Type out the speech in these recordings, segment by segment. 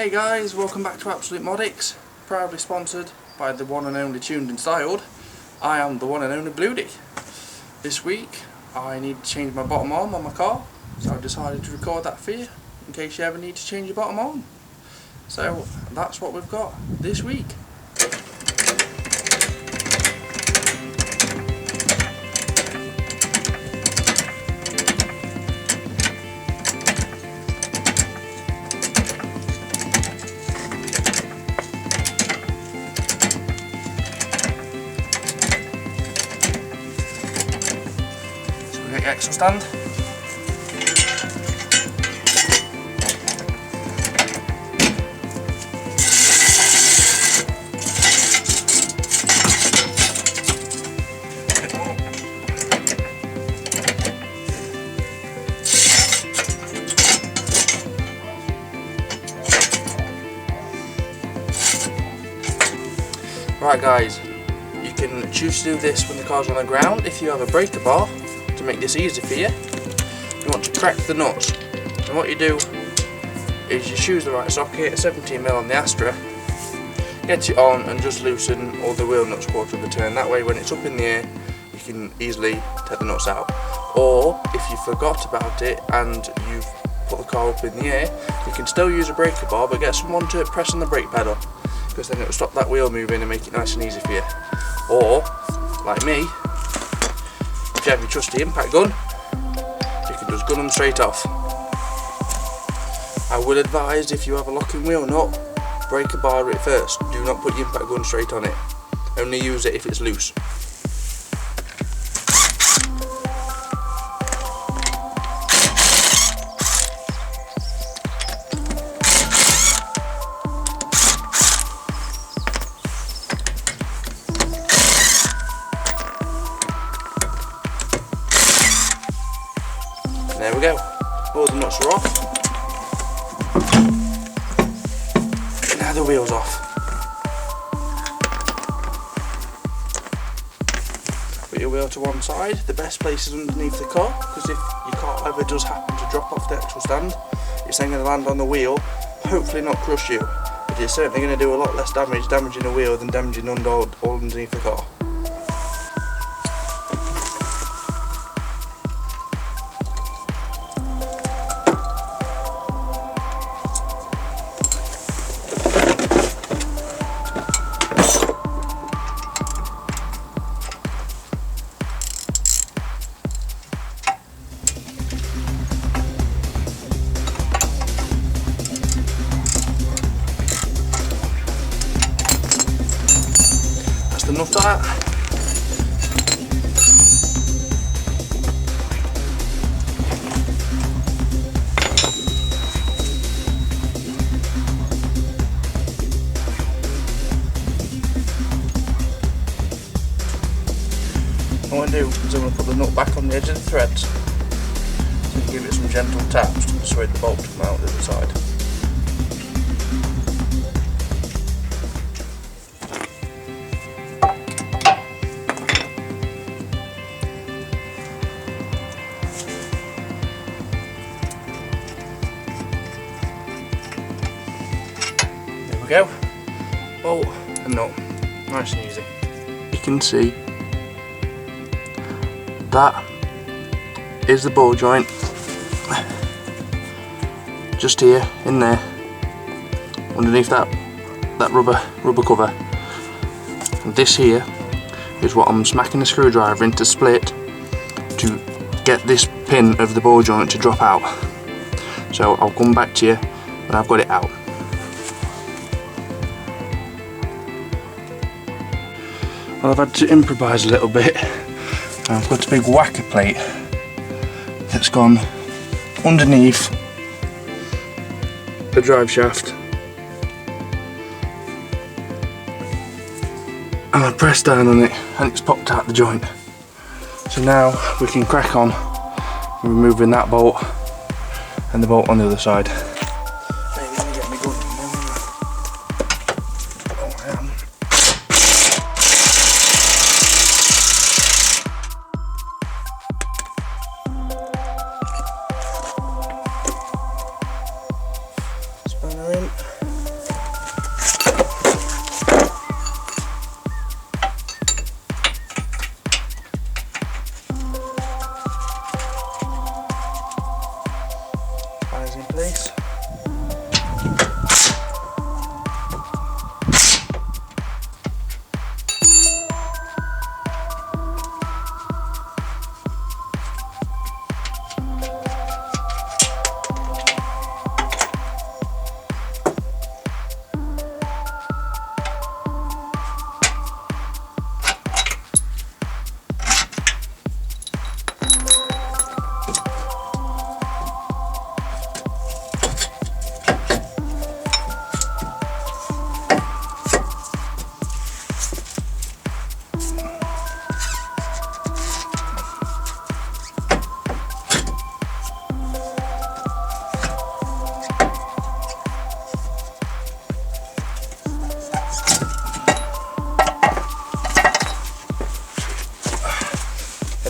Hey guys, welcome back to Absolute Modics, proudly sponsored by the one and only Tuned and Styled. I am the one and only Bloody. This week I need to change my bottom arm on my car, so I decided to record that for you in case you ever need to change your bottom arm. So that's what we've got this week. Axle stand. Right guys, you can choose to do this when the car's on the ground if you have a breaker bar. To make this easy for you, you want to crack the nuts, and what you do is you choose the right socket, a 17mm on the Astra, get it on and just loosen all the wheel nuts quarter of a turn. That way when it's up in the air you can easily take the nuts out. Or if you forgot about it and you've put the car up in the air, you can still use a breaker bar, but get someone to press on the brake pedal, because then it will stop that wheel moving and make it nice and easy for you. Or like me, if you have your trusty impact gun, you can just gun them straight off. I would advise, if you have a locking wheel nut, break a bar it first. Do not put your impact gun straight on it. Only use it if it's loose. There we go, all the nuts are off. And now the wheel's off. Put your wheel to one side. The best place is underneath the car, because if your car ever does happen to drop off the axle stand, it's then going to land on the wheel, hopefully not crush you, but it's certainly going to do a lot less damage damaging the wheel than damaging all underneath the car. Enough of that. What I'm going to do is I'm going to put the nut back on the edge of the threads, so you give it some gentle taps to persuade the bolt to come out the other side. There we go, bolt and nut, nice and easy. You can see that is the ball joint, just here in there, underneath that rubber cover. And this here is what I'm smacking the screwdriver into split to get this pin of the ball joint to drop out. So I'll come back to you when I've got it out. Well, I've had to improvise a little bit. I've got a big whacker plate that's gone underneath the drive shaft, and I pressed down on it and it's popped out the joint. So now we can crack on removing that bolt and the bolt on the other side. Maybe let me get my gun. Oh, I am. Spanner in.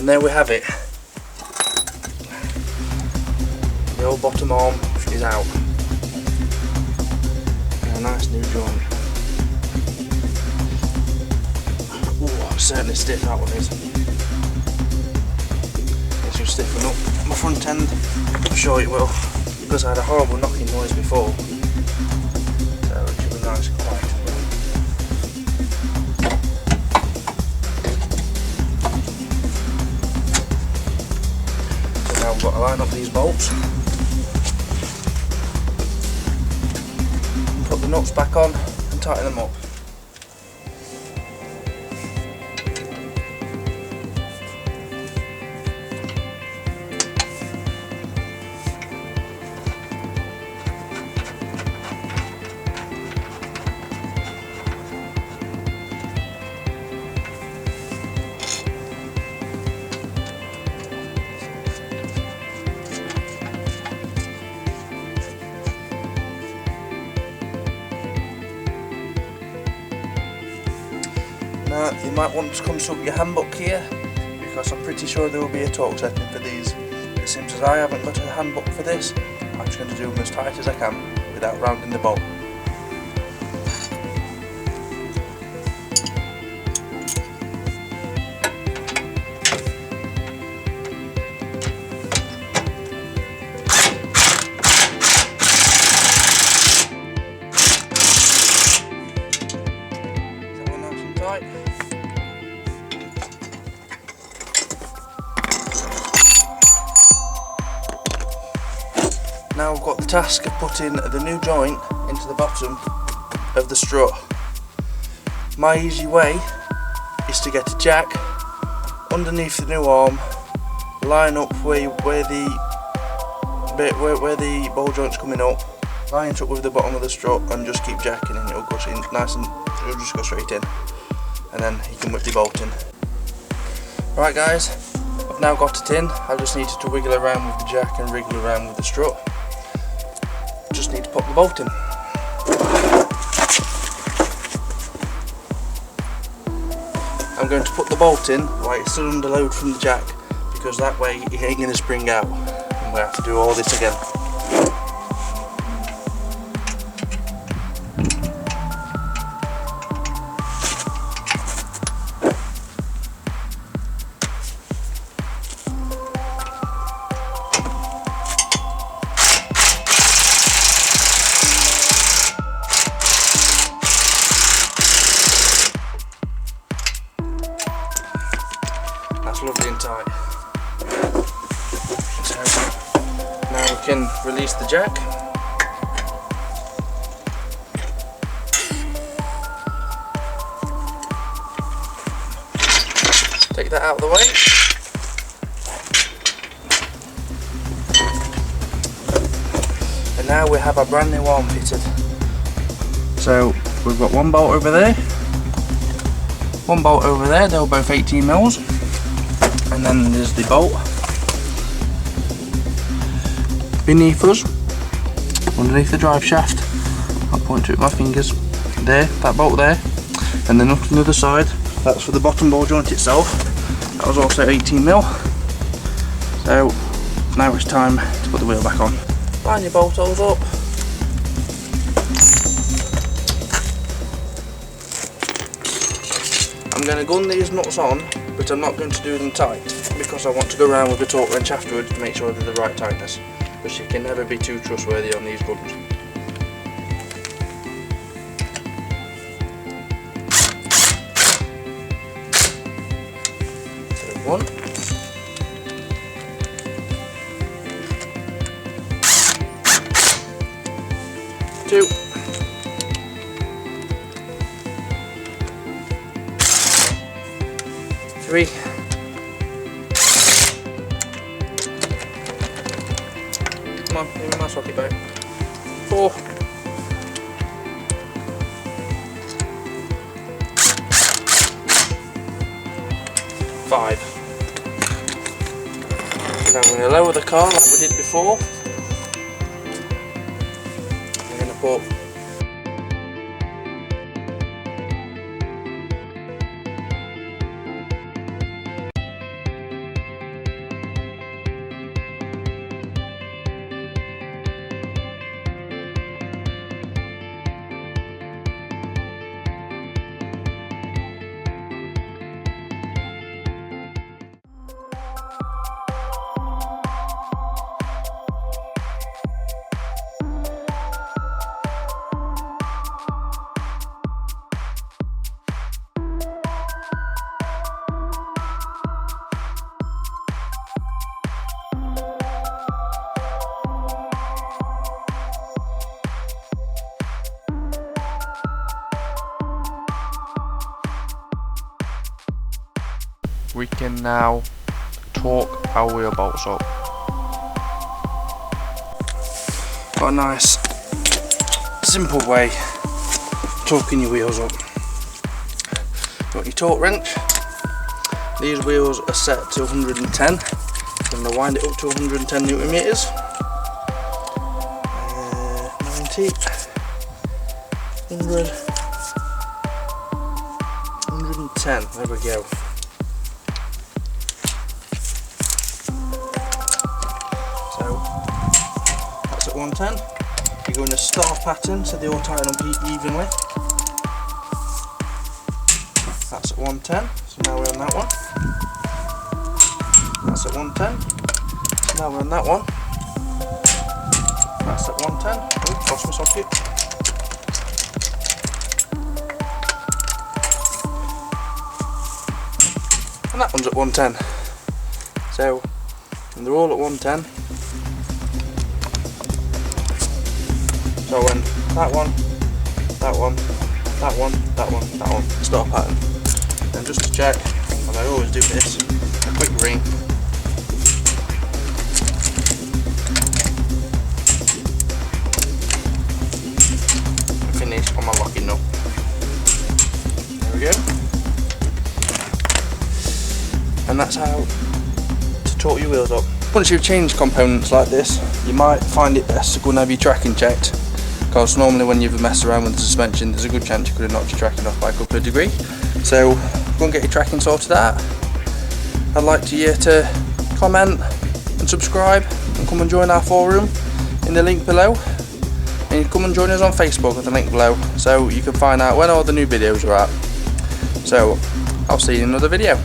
And there we have it. The old bottom arm is out. And a nice new joint. Ooh, it's certainly stiff, that one is. This will stiffen up my front end, I'm sure it will, because I had a horrible knocking noise before. So it should be nice and quiet. So now we've got to line up these bolts. Put the nuts back on and tighten them up. Now you might want to consult your handbook here, because I'm pretty sure there will be a torque setting for these. It seems as I haven't got a handbook for this. I'm just going to do them as tight as I can without rounding the bolt. Now we've got the task of putting the new joint into the bottom of the strut. My easy way is to get a jack underneath the new arm, line up where the ball joint's coming up, line it up with the bottom of the strut and just keep jacking and it'll go in nice and it'll just go straight in, and then you can whip the bolt in. Right guys, I've now got it in. I just needed to wiggle around with the jack and wriggle around with the strut. Just need to pop the bolt in. I'm going to put the bolt in while it's still under load from the jack, because that way it ain't going to spring out and we have to do all this again. That's lovely and tight. So now we can release the jack. Take that out of the way. And now we have our brand new arm fitted. So we've got one bolt over there, one bolt over there, they're both 18 mils. And then there's the bolt beneath us, underneath the drive shaft. I'll point to it with my fingers. There, that bolt there. And then up to the other side, that's for the bottom ball joint itself. That was also 18 mil. So now it's time to put the wheel back on. Line your bolt holes up. I'm going to gun these nuts on, but I'm not going to do them tight, because I want to go around with the torque wrench afterwards to make sure they're the right tightness, because you can never be too trustworthy on these guns. So 1, 2, 3, 4, 5. Now I'm going to lower the car like we did before. I'm going to put we can now torque our wheel bolts up. Got a nice simple way of torquing your wheels up. Got your torque wrench. These wheels are set to 110. I'm going to wind it up to 110 Newton meters. 90, 100, 110. There we go. So that's at 110. You go in a star pattern so they all tighten up evenly. That's at 110. So now we're on that one. That's at 110. So now we're on that one. That's at 110. Oh, lost my socket. And that one's at 110. So, and they're all at 110. So when that one, that one, that one, that one, that one, star pattern. And just to check, and I always do this, a quick ring. And finish on my locking nut. There we go. And that's how to torque your wheels up. Once you've changed components like this, you might find it best to go and have your tracking checked, because normally when you've messed around with the suspension, there's a good chance you could have knocked your tracking off by a couple of degrees. So go and get your tracking sorted out. I'd like you to comment and subscribe and come and join our forum in the link below, and you come and join us on Facebook at the link below so you can find out when all the new videos are out. So I'll see you in another video.